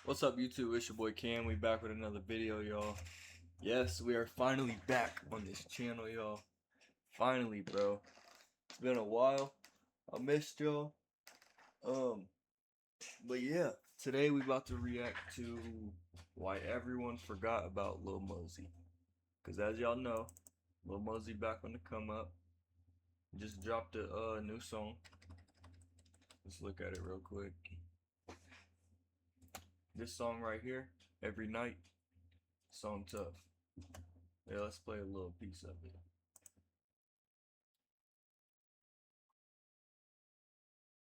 What's up, YouTube? It's your boy Cam. We back with another video, y'all. Yes, we are finally back on this channel, y'all. Finally, bro. It's been a while. I missed y'all. But yeah, today we about to react to why everyone forgot about Lil Mosey. Cause as y'all know, Lil Mosey back on the come up. Just dropped a new song. Let's look at it real quick. This song right here, Every Night, song tough. Yeah, let's play a little piece of it.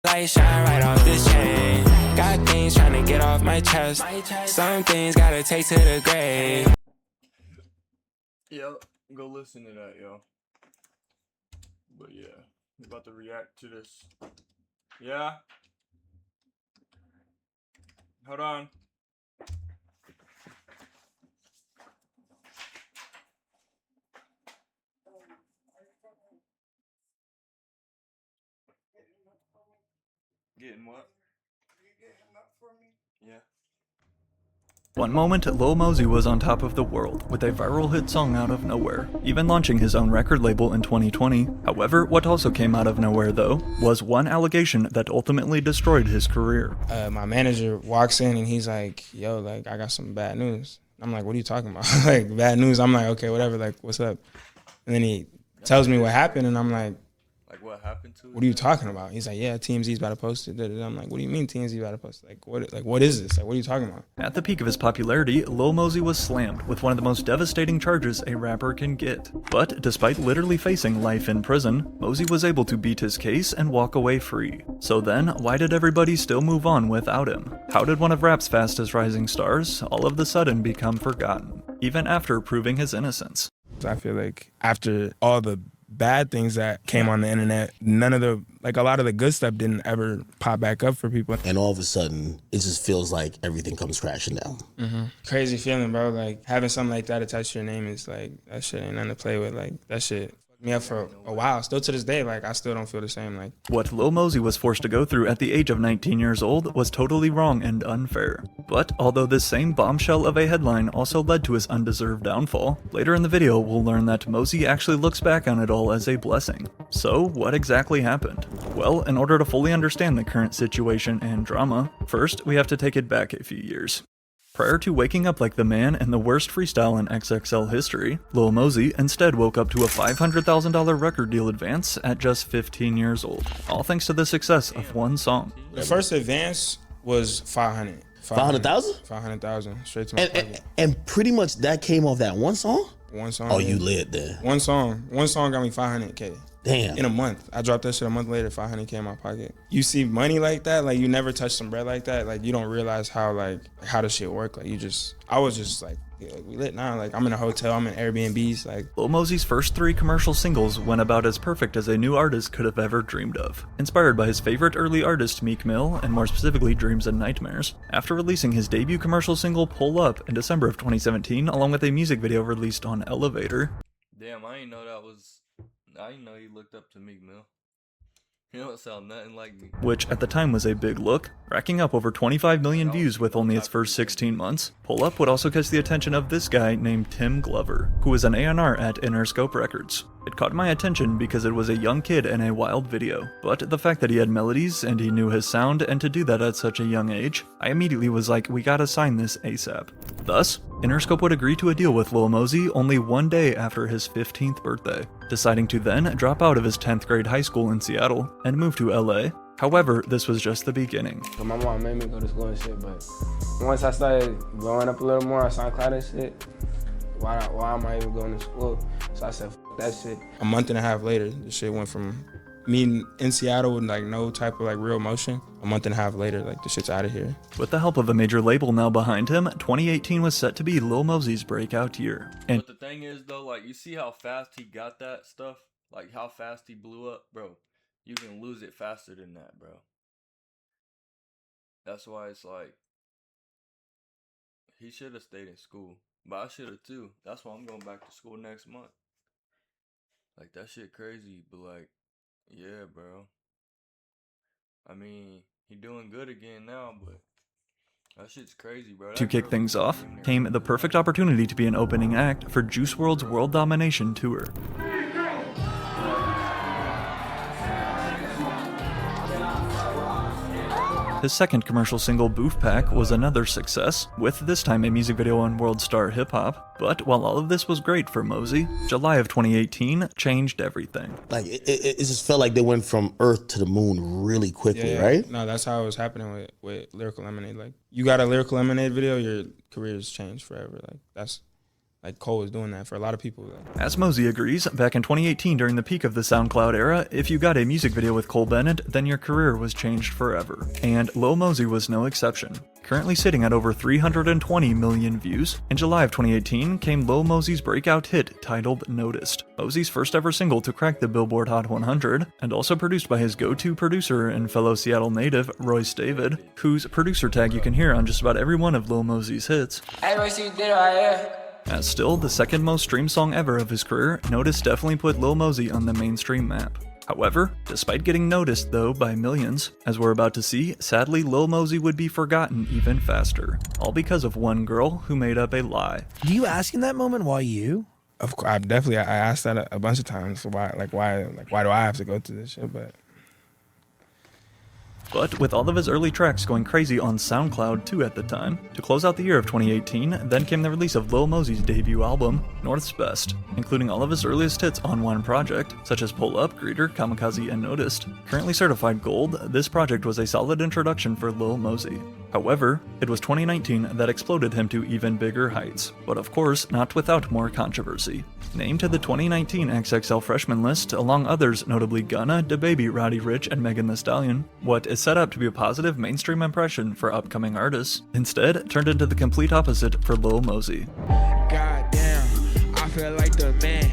Light shine right off this chain. Got things trying to get off my chest. Some things gotta take to the grave. Yo, go listen to that, yo. But yeah, we're about to react to this. Yeah? Hold on. Getting what? Yeah. One moment, Lil Mosey was on top of the world, with a viral hit song out of nowhere, even launching his own record label in 2020. However, what also came out of nowhere though, was one allegation that ultimately destroyed his career. My manager walks in and he's like, yo, like, I got some bad news. I'm like, what are you talking about? Like, bad news? I'm like, okay, whatever, like, what's up? And then he tells me what happened, and I'm like, what happened to it? what are you talking about? He's like, yeah, TMZ's about to post it. I'm like, what do you mean TMZ's about to post it? What is this? Like, what are you talking about? At the peak of his popularity, Lil Mosey was slammed with one of the most devastating charges a rapper can get. But despite literally facing life in prison, Mosey was able to beat his case and walk away free. So then, why did everybody still move on without him? How did one of rap's fastest rising stars all of the sudden become forgotten, even after proving his innocence? I feel like after all the bad things that came on the internet, none of the, like, a lot of the good stuff didn't ever pop back up for people. And all of a sudden, it just feels like everything comes crashing down. Crazy feeling, bro. Like, having something like that attached to your name is like, that shit ain't nothing to play with. Like, that shit fucked me up for a while. Still to this day, like, I still don't feel the same. Like, what Lil Mosey was forced to go through at the age of 19 years old was totally wrong and unfair. But although this same bombshell of a headline also led to his undeserved downfall, later in the video we'll learn that Mosey actually looks back on it all as a blessing. So what exactly happened? Well, in order to fully understand the current situation and drama, first we have to take it back a few years. Prior to waking up like the man in the worst freestyle in XXL history, Lil Mosey instead woke up to a $500,000 record deal advance at just 15 years old, all thanks to the success of one song. the first advance was 500. 500,000? 500,000 straight to my pocket. And pretty much that came off that one song? One song. Oh, you lit there. One song got me 500K. Damn. In a month. I dropped that shit a month later, 500K in my pocket. You see money like that, like, you never touch some bread like that, like, you don't realize how, like, how does shit work. Like, I was just like, yeah, we lit now. Like, I'm in a hotel, I'm in Airbnbs, like. Lil Mosey's first 3 commercial singles went about as perfect as a new artist could have ever dreamed of. Inspired by his favorite early artist Meek Mill, and more specifically Dreams and Nightmares, after releasing his debut commercial single Pull Up in December of 2017, along with a music video released on Elevator. Damn, I didn't know I didn't know he looked up to Meek Mill. He don't sound nothing like me. Which at the time was a big look, racking up over 25 million views with only its first 16 months. Pull Up would also catch the attention of this guy named Tim Glover, who was an A&R at Interscope Records. It caught my attention because it was a young kid in a wild video, but the fact that he had melodies and he knew his sound, and to do that at such a young age, I immediately was like, we gotta sign this ASAP. Thus, Interscope would agree to a deal with Lil Mosey only one day after his 15th birthday, deciding to then drop out of his 10th grade high school in Seattle and move to LA. However, this was just the beginning. My mom made me go to school and shit, but once I started growing up a little more on SoundCloud and shit, why am I even going to school? So I said, F that shit. A month and a half later, the shit went from me in Seattle with, like, no type of, like, real motion. A month and a half later, like, the shit's out of here. With the help of a major label now behind him, 2018 was set to be Lil Mosey's breakout year. And But the thing is though, like, you see how fast he got that stuff? Like how fast he blew up, bro. You can lose it faster than that, bro. That's why it's like, he should have stayed in school. But I should have too. That's why I'm going back to school next month. Like, that shit crazy, but like, yeah, bro. I mean, he doing good again now, but That shit's crazy, bro. To kick things off, came the perfect opportunity to be an opening act for Juice WRLD's World Domination Tour. His second commercial single, Boof Pack, was another success, with this time a music video on World Star Hip Hop. But while all of this was great for Mosey, July of 2018 changed everything. Like it just felt like they went from Earth to the moon really quickly, Yeah. right? No, that's how it was happening with Lyrical Lemonade. Like, you got a Lyrical Lemonade video, your career's changed forever. Like, that's like Cole was doing that for a lot of people. Like. As Mosey agrees, back in 2018 during the peak of the SoundCloud era, if you got a music video with Cole Bennett, then your career was changed forever. And Lil Mosey was no exception. Currently sitting at over 320 million views, in July of 2018 came Lil Mosey's breakout hit titled Noticed, Mosey's first ever single to crack the Billboard Hot 100, and also produced by his go-to producer and fellow Seattle native, Royce David, whose producer tag you can hear on just about every one of Lil Mosey's hits. Hey, Royce, you did it right here. As still the second most streamed song ever of his career, Noticed definitely put Lil Mosey on the mainstream map. However, despite getting noticed though by millions, as we're about to see, sadly Lil Mosey would be forgotten even faster. All because of one girl who made up a lie. Do you ask in that moment why you? Of course, I asked that a bunch of times. Why do I have to go through this shit? But with all of his early tracks going crazy on SoundCloud too at the time, to close out the year of 2018, then came the release of Lil Mosey's debut album, North's Best, including all of his earliest hits on one project, such as Pull Up, Greeter, Kamikaze, and Noticed. Currently certified gold, this project was a solid introduction for Lil Mosey. However, it was 2019 that exploded him to even bigger heights, but of course not without more controversy. Named to the 2019 XXL Freshman list, along others notably Gunna, DaBaby, Roddy Ricch, and Megan Thee Stallion, what is set up to be a positive mainstream impression for upcoming artists, instead turned into the complete opposite for Lil Mosey. Goddamn, I feel like the man.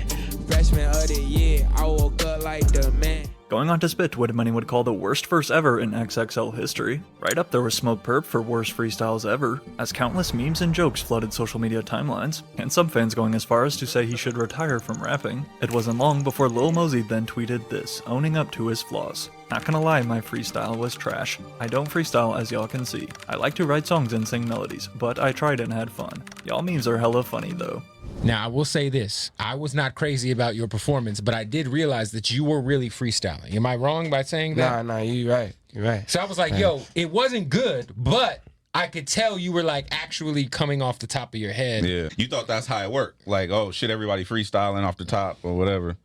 Freshman of the year, I woke up like the man. Going on to spit what many would call the worst verse ever in XXL history. Right up there with Smoke Perp for worst freestyles ever, as countless memes and jokes flooded social media timelines, and some fans going as far as to say he should retire from rapping. It wasn't long before Lil Mosey then tweeted this, owning up to his flaws. Not gonna lie, my freestyle was trash. I don't freestyle as y'all can see. I like to write songs and sing melodies, but I tried and had fun. Y'all memes are hella funny though. Now, I will say this. I was not crazy about your performance, but I did realize that you were really freestyling. Am I wrong by saying that? Nah, you right. You're right. So I was like, yo, it wasn't good, but I could tell you were like actually coming off the top of your head. Yeah. You thought that's how it worked. Like, oh shit, everybody freestyling off the top or whatever.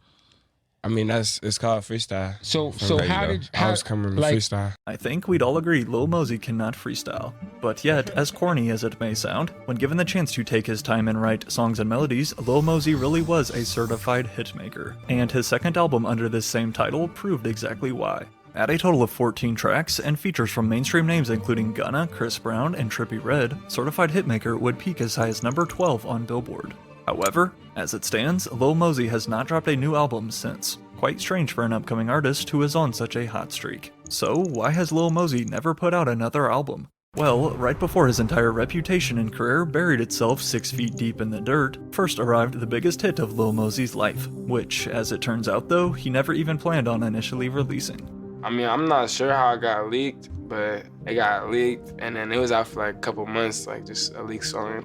I mean, it's called freestyle. So I was coming with freestyle. I think we'd all agree Lil Mosey cannot freestyle. But yet, as corny as it may sound, when given the chance to take his time and write songs and melodies, Lil Mosey really was a certified hitmaker. And his second album under this same title proved exactly why. At a total of 14 tracks and features from mainstream names including Gunna, Chris Brown, and Trippie Redd, Certified Hitmaker would peak as high as number 12 on Billboard. However, as it stands, Lil Mosey has not dropped a new album since. Quite strange for an upcoming artist who is on such a hot streak. So why has Lil Mosey never put out another album? Well, right before his entire reputation and career buried itself 6 feet deep in the dirt, first arrived the biggest hit of Lil Mosey's life, which, as it turns out though, he never even planned on initially releasing. I mean, I'm not sure how it got leaked, but it got leaked, and then it was out for like a couple months, like just a leaked song.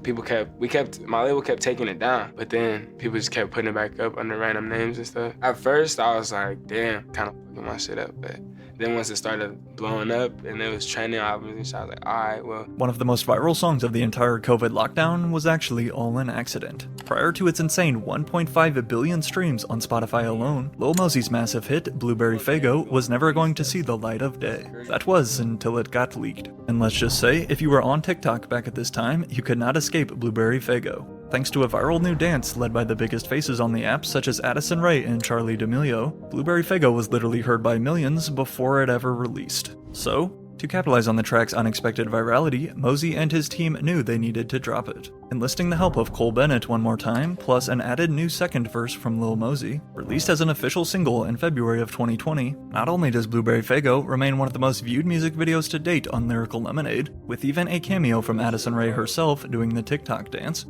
My label kept taking it down, but then people just kept putting it back up under random names and stuff. At first, I was like, damn, kind of fucking my shit up, but then once it started blowing up and it was trending albums and shit, I was like, all right, well. One of the most viral songs of the entire COVID lockdown was actually All an Accident. Prior to its insane 1.5 billion streams on Spotify alone, Lil Mosey's massive hit, Blueberry Faygo, was never going to see the light of day. That was until it got leaked. And let's just say, if you were on TikTok back at this time, you could not escape Blueberry Faygo. Thanks to a viral new dance led by the biggest faces on the app such as Addison Rae and Charli D'Amelio, Blueberry Faygo was literally heard by millions before it ever released. So, to capitalize on the track's unexpected virality, Mosey and his team knew they needed to drop it. Enlisting the help of Cole Bennett one more time, plus an added new second verse from Lil Mosey, released as an official single in February of 2020, not only does Blueberry Faygo remain one of the most viewed music videos to date on Lyrical Lemonade, with even a cameo from Addison Rae herself doing the TikTok dance,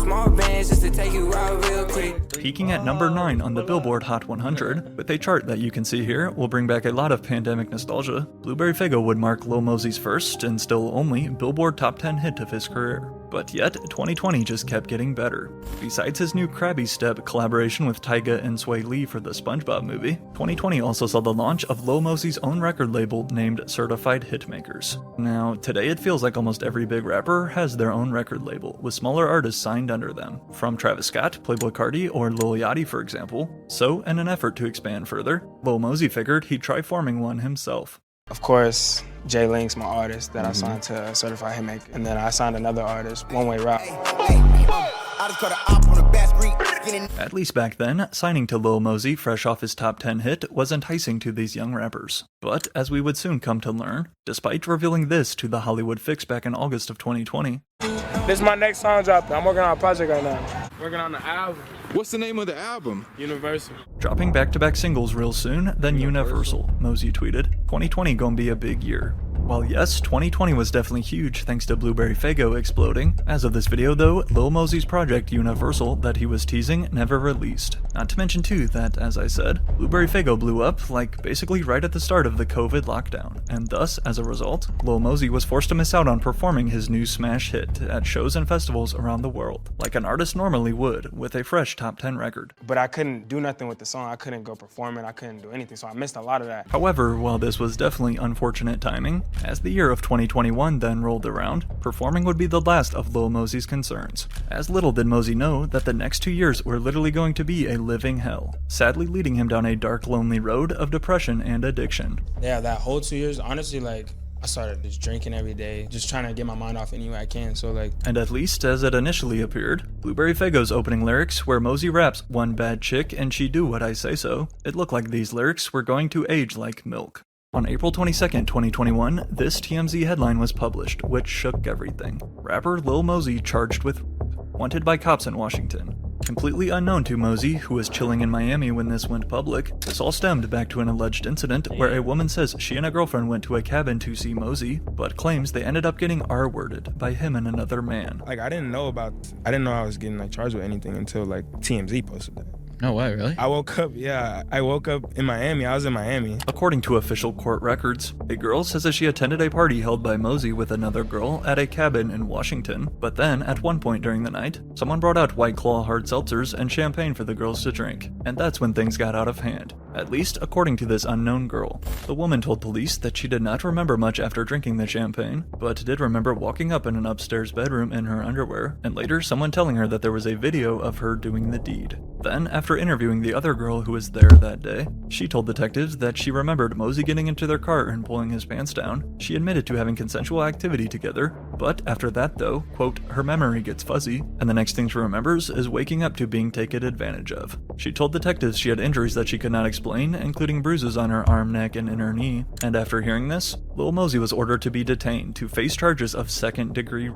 Small bands just to take you out real quick. Peaking at number 9 on the Billboard Hot 100, with a chart that you can see here will bring back a lot of pandemic nostalgia. Blueberry Faygo would mark Lil Mosey's first, and still only, Billboard Top 10 hit of his career. But yet, 2020 just kept getting better. Besides his new Krabby Step collaboration with Tyga and Sway Lee for the SpongeBob movie, 2020 also saw the launch of Lil Mosey's own record label named Certified Hitmakers. Now, today it feels like almost every big rapper has their own record label, with smaller artists signed under them, from Travis Scott, Playboi Carti, or Lil Yachty for example. So, in an effort to expand further, Lil Mosey figured he'd try forming one himself. Of course, Jay Link's my artist that I signed to Certified Hitmaker. And then I signed another artist, One Way Route. At least back then, signing to Lil Mosey fresh off his top 10 hit was enticing to these young rappers. But as we would soon come to learn, despite revealing this to The Hollywood Fix back in August of 2020. This is my next song dropping. I'm working on a project right now. Working on the album. What's the name of the album? Universal. Dropping back-to-back singles real soon, then Universal, Mosey tweeted. 2020 gonna be a big year. While yes, 2020 was definitely huge thanks to Blueberry Faygo exploding, as of this video though, Lil Mosey's project Universal that he was teasing never released. Not to mention too that, as I said, Blueberry Faygo blew up like basically right at the start of the COVID lockdown, and thus, as a result, Lil Mosey was forced to miss out on performing his new smash hit at shows and festivals around the world, like an artist normally would, with a fresh top 10 record. But I couldn't do nothing with the song, I couldn't go perform it, I couldn't do anything, so I missed a lot of that. However, while this was definitely unfortunate timing, as the year of 2021 then rolled around, performing would be the last of Lil Mosey's concerns. As little did Mosey know that the next 2 years were literally going to be a living hell, sadly leading him down a dark, lonely road of depression and addiction. Yeah, that whole 2 years, honestly, like, I started just drinking every day, just trying to get my mind off any way I can, so like... And at least as it initially appeared, Blueberry Faygo's opening lyrics, where Mosey raps, "One bad chick and she do what I say so," it looked like these lyrics were going to age like milk. On April 22nd, 2021, this TMZ headline was published, which shook everything. Rapper Lil Mosey charged with wanted by cops in Washington. Completely unknown to Mosey, who was chilling in Miami when this went public, this all stemmed back to an alleged incident where a woman says she and a girlfriend went to a cabin to see Mosey, but claims they ended up getting R-worded by him and another man. Like, I didn't know I was getting like charged with anything until like TMZ posted that. No way, really? I woke up in Miami. I was in Miami. According to official court records, a girl says that she attended a party held by Mosey with another girl at a cabin in Washington, but then, at one point during the night, someone brought out White Claw hard seltzers and champagne for the girls to drink, and that's when things got out of hand. At least, according to this unknown girl. The woman told police that she did not remember much after drinking the champagne, but did remember walking up in an upstairs bedroom in her underwear, and later someone telling her that there was a video of her doing the deed. Then, after interviewing the other girl who was there that day, she told detectives that she remembered Mosey getting into their car and pulling his pants down. She admitted to having consensual activity together, but after that though, quote, her memory gets fuzzy, and the next thing she remembers is waking up to being taken advantage of. She told detectives she had injuries that she could not explain, including bruises on her arm, neck, and inner knee, and after hearing this, Lil Mosey was ordered to be detained to face charges of second-degree.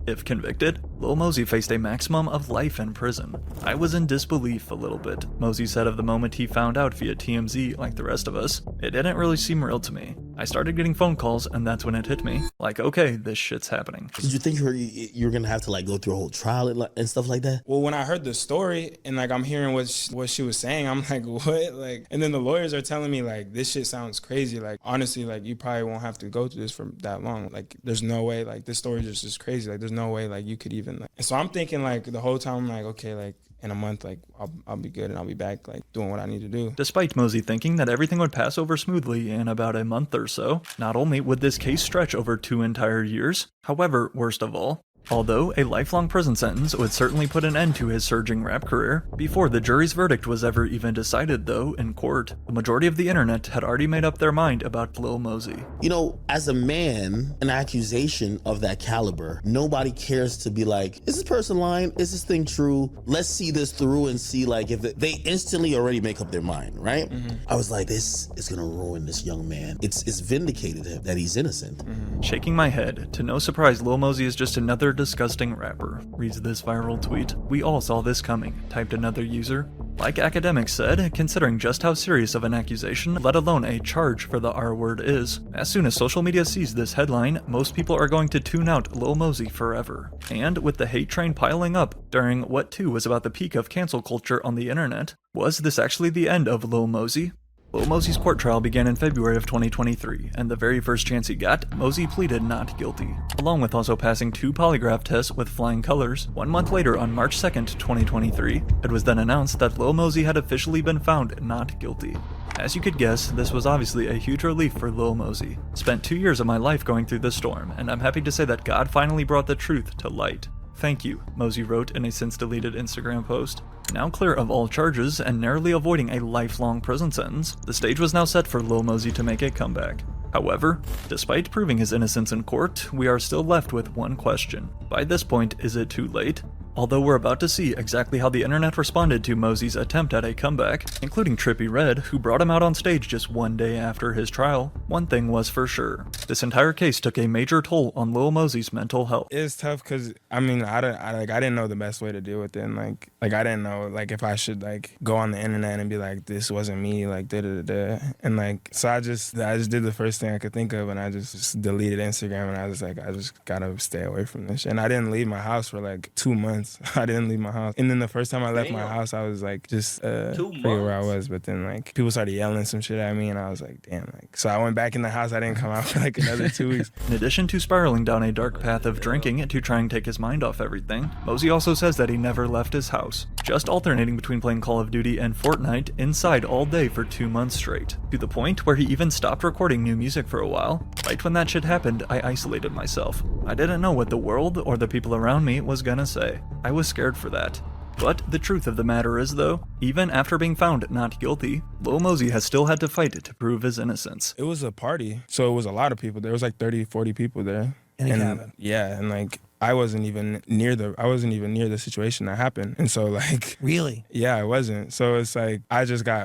If convicted, Lil Mosey faced a maximum of life in prison. I was in disbelief a little bit, Mosey said of the moment he found out via TMZ like the rest of us. It didn't really seem real to me. I started getting phone calls and that's when it hit me. Like, okay, this shit's happening. Did you think you were gonna have to like go through a whole trial and stuff like that? Well, when I heard the story and like I'm hearing what she was saying, I'm like, what? Like, and then the lawyers are telling me like, this shit sounds crazy. Like, honestly, like you probably won't have to go through this for that long. Like, there's no way. Like, this story just is crazy. Like, there's no way like you could even like. And so I'm thinking like the whole time, I'm like, okay, like in a month, like I'll be good and I'll be back like doing what I need to do. Despite Mosey thinking that everything would pass over smoothly in about a month or so, not only would this case stretch over 2 entire years, however, worst of all, although a lifelong prison sentence would certainly put an end to his surging rap career, before the jury's verdict was ever even decided though in court, the majority of the internet had already made up their mind about Lil Mosey. You know, as a man, an accusation of that caliber, nobody cares to be like, is this person lying? Is this thing true? Let's see this through and see like if they instantly already make up their mind, right? Mm-hmm. I was like, this is gonna ruin this young man. It's vindicated him that he's innocent. Mm-hmm. Shaking my head, to no surprise Lil Mosey is just another disgusting rapper, reads this viral tweet. We all saw this coming, typed another user. Like academics said, considering just how serious of an accusation, let alone a charge for the R word is, as soon as social media sees this headline, most people are going to tune out Lil Mosey forever. And with the hate train piling up during what too was about the peak of cancel culture on the internet, was this actually the end of Lil Mosey? Lil Mosey's court trial began in February of 2023, and the very first chance he got, Mosey pleaded not guilty, along with also passing 2 polygraph tests with flying colors. 1 month later, on March 2nd, 2023, it was then announced that Lil Mosey had officially been found not guilty. As you could guess, this was obviously a huge relief for Lil Mosey. Spent 2 years of my life going through this storm, and I'm happy to say that God finally brought the truth to light. Thank you, Mosey wrote in a since-deleted Instagram post. Now clear of all charges and narrowly avoiding a lifelong prison sentence, the stage was now set for Lil Mosey to make a comeback. However, despite proving his innocence in court, we are still left with one question. By this point, is it too late? Although we're about to see exactly how the internet responded to Mosey's attempt at a comeback, including Trippie Redd, who brought him out on stage just 1 day after his trial, one thing was for sure. This entire case took a major toll on Lil Mosey's mental health. It's tough because, I mean, I didn't know the best way to deal with it. And like I didn't know, like, if I should, like, go on the internet and be like, this wasn't me, like, da-da-da-da. And, like, so I just did the first thing I could think of, and I just deleted Instagram, and I was like, I just gotta stay away from this. And I didn't leave my house for, like, 2 months. I didn't leave my house. And then the first time I left my house, I was like, just figure where I was. But then like people started yelling some shit at me, and I was like, damn. Like, so I went back in the house. I didn't come out for like another 2 weeks. In addition to spiraling down a dark path of drinking to try and take his mind off everything, Mosey also says that he never left his house, just alternating between playing Call of Duty and Fortnite inside all day for 2 months straight, to the point where he even stopped recording new music for a while. Right when that shit happened, I isolated myself. I didn't know what the world or the people around me was gonna say. I was scared for that. But the truth of the matter is though, even after being found not guilty, Lil Mosey has still had to fight to prove his innocence. It was a party, so it was a lot of people. There was like 30, 40 people there. And yeah, and like I wasn't even near the situation that happened. And so like really? Yeah, I wasn't. So it's like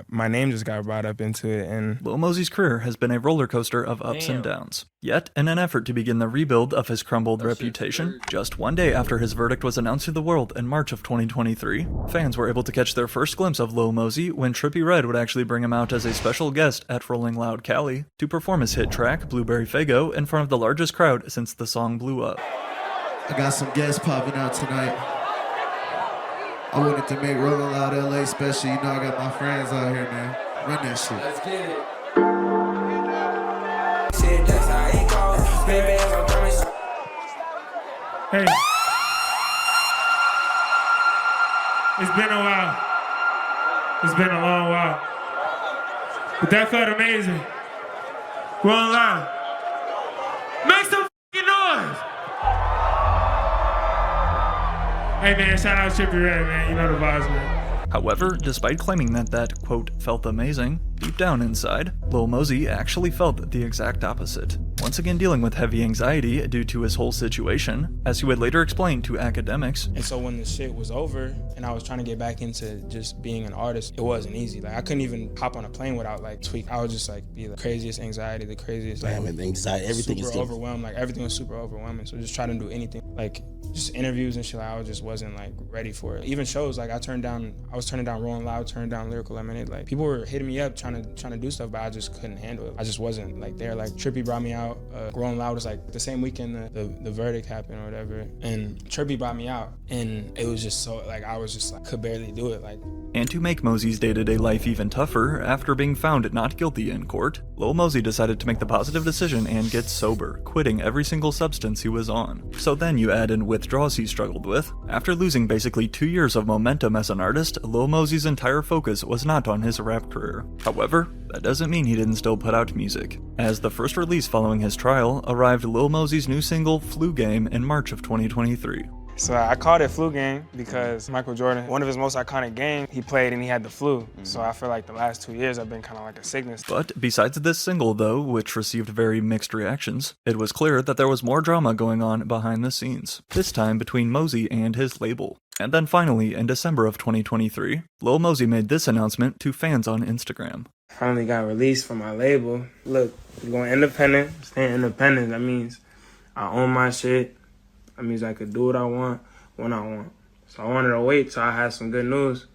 my name just got brought up into it. And Lil Mosey's career has been a roller coaster of ups and downs. Yet, in an effort to begin the rebuild of his crumbled reputation, just 1 day after his verdict was announced to the world in March of 2023, fans were able to catch their first glimpse of Lil Mosey when Trippie Redd would actually bring him out as a special guest at Rolling Loud Cali to perform his hit track, Blueberry Faygo, in front of the largest crowd since the song blew up. I got some guests popping out tonight. I wanted to make Rolling Loud LA special. You know I got my friends out here, man. Run that shit. Let's get it. Hey. It's been a while. It's been a long while. But that felt amazing. Rolling Loud. Make some fucking noise! Hey man, shout out Trippie Redd, man. You know the vibes, man. However, despite claiming that, quote, felt amazing, deep down inside, Lil Mosey actually felt the exact opposite. Once again dealing with heavy anxiety due to his whole situation, as he would later explain to academics. And so when the shit was over and I was trying to get back into just being an artist, it wasn't easy. Like I couldn't even hop on a plane without like tweak. I would just like be the craziest anxiety, the craziest like anxiety, everything super is overwhelmed. Like everything was super overwhelming. So just trying to do anything, like just interviews and shit, like, I just wasn't like ready for it. Even shows, like I was turning down Rolling Loud, turning down Lyrical Lemonade. Like people were hitting me up trying to do stuff, but I just couldn't handle it. I just wasn't like there. Like Trippie brought me out. Rolling Loud was like the same weekend the verdict happened or whatever, and Trippie brought me out, and it was just so like I was just like could barely do it. Like. And to make Mosey's day-to-day life even tougher, after being found not guilty in court, Lil Mosey decided to make the positive decision and get sober, quitting every single substance he was on. So then you add in withdrawals he struggled with. After losing basically 2 years of momentum as an artist, Lil Mosey's entire focus was not on his rap career. However, that doesn't mean he didn't still put out music. As the first release following his trial arrived Lil Mosey's new single, Flu Game, in March of 2023. So I called it Flu Game because Michael Jordan, one of his most iconic games, he played and he had the flu. So I feel like the last 2 years have been kind of like a sickness. But besides this single though, which received very mixed reactions, it was clear that there was more drama going on behind the scenes, this time between Mosey and his label. And then finally, in December of 2023, Lil Mosey made this announcement to fans on Instagram. Finally got released from my label. Look, we're going independent, staying independent. That means I own my shit. That means I could do what I want, when I want. So I wanted to wait till I had some good news.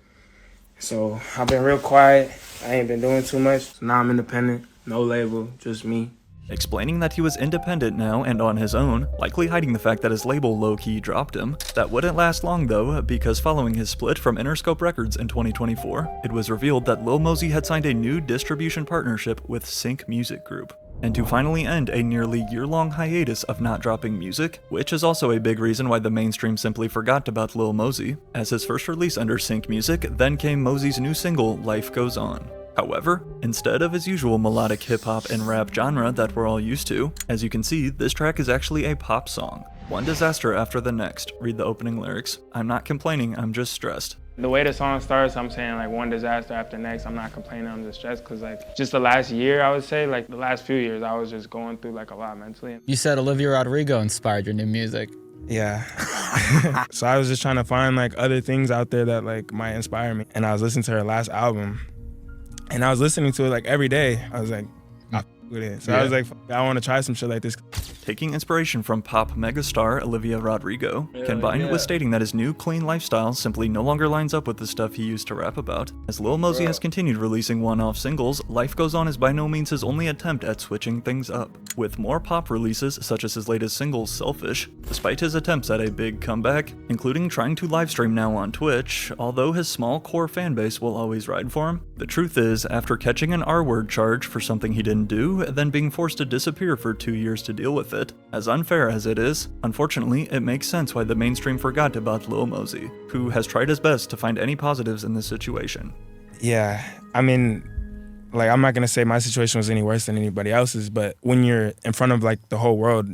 So I've been real quiet. I ain't been doing too much. So now I'm independent, no label, just me. Explaining that he was independent now and on his own, likely hiding the fact that his label low-key dropped him. That wouldn't last long though, because following his split from Interscope Records in 2024, it was revealed that Lil Mosey had signed a new distribution partnership with Sync Music Group. And to finally end a nearly year-long hiatus of not dropping music, which is also a big reason why the mainstream simply forgot about Lil Mosey, as his first release under Sync Music then came Mosey's new single, Life Goes On. However, instead of his usual melodic hip-hop and rap genre that we're all used to, as you can see, this track is actually a pop song. One disaster after the next, read the opening lyrics. I'm not complaining, I'm just stressed. The way the song starts, I'm saying like one disaster after next. I'm not complaining, I'm just stressed, because like just the last year, I would say, like the last few years, I was just going through like a lot mentally. You said Olivia Rodrigo inspired your new music. Yeah. So I was just trying to find like other things out there that like might inspire me. And I was listening to her last album. And I was listening to it like every day. I was like, I f with it. So I was like, I want to try some shit like this. Taking inspiration from pop megastar Olivia Rodrigo, combined with stating that his new clean lifestyle simply no longer lines up with the stuff he used to rap about. As Lil Mosey has continued releasing one-off singles, Life Goes On is by no means his only attempt at switching things up. With more pop releases such as his latest single, Selfish, despite his attempts at a big comeback, including trying to livestream now on Twitch, although his small core fanbase will always ride for him, the truth is, after catching an R-word charge for something he didn't do, then being forced to disappear for 2 years to deal with it, as unfair as it is, unfortunately, it makes sense why the mainstream forgot about Lil Mosey, who has tried his best to find any positives in this situation. Yeah, I mean, like, I'm not gonna say my situation was any worse than anybody else's, but when you're in front of like the whole world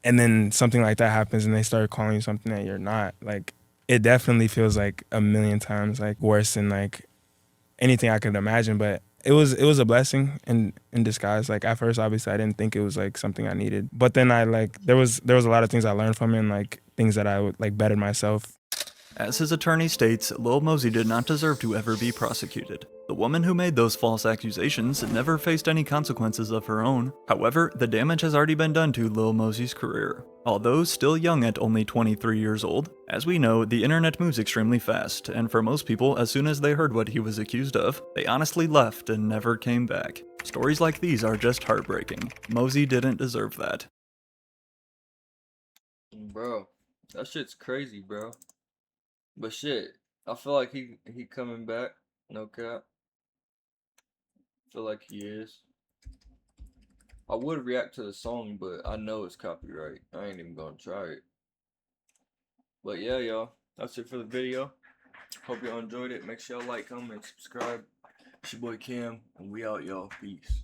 and then something like that happens and they start calling you something that you're not, like, it definitely feels like a million times like worse than like anything I could imagine. But it was a blessing in disguise. Like at first, obviously, I didn't think it was like something I needed, but then I like there was a lot of things I learned from it, and like things that I would like bettered myself. As his attorney states, Lil Mosey did not deserve to ever be prosecuted. The woman who made those false accusations never faced any consequences of her own. However, the damage has already been done to Lil Mosey's career. Although still young at only 23 years old, as we know, the internet moves extremely fast, and for most people, as soon as they heard what he was accused of, they honestly left and never came back. Stories like these are just heartbreaking. Mosey didn't deserve that. Bro, that shit's crazy, bro. But shit, I feel like he coming back, no cap. Feel like he is. I would react to the song, but I know it's copyright. I ain't even gonna try it. But yeah, y'all, that's it for the video. Hope y'all enjoyed it. Make sure y'all like, comment, subscribe. It's your boy Cam, and we out, y'all. Peace.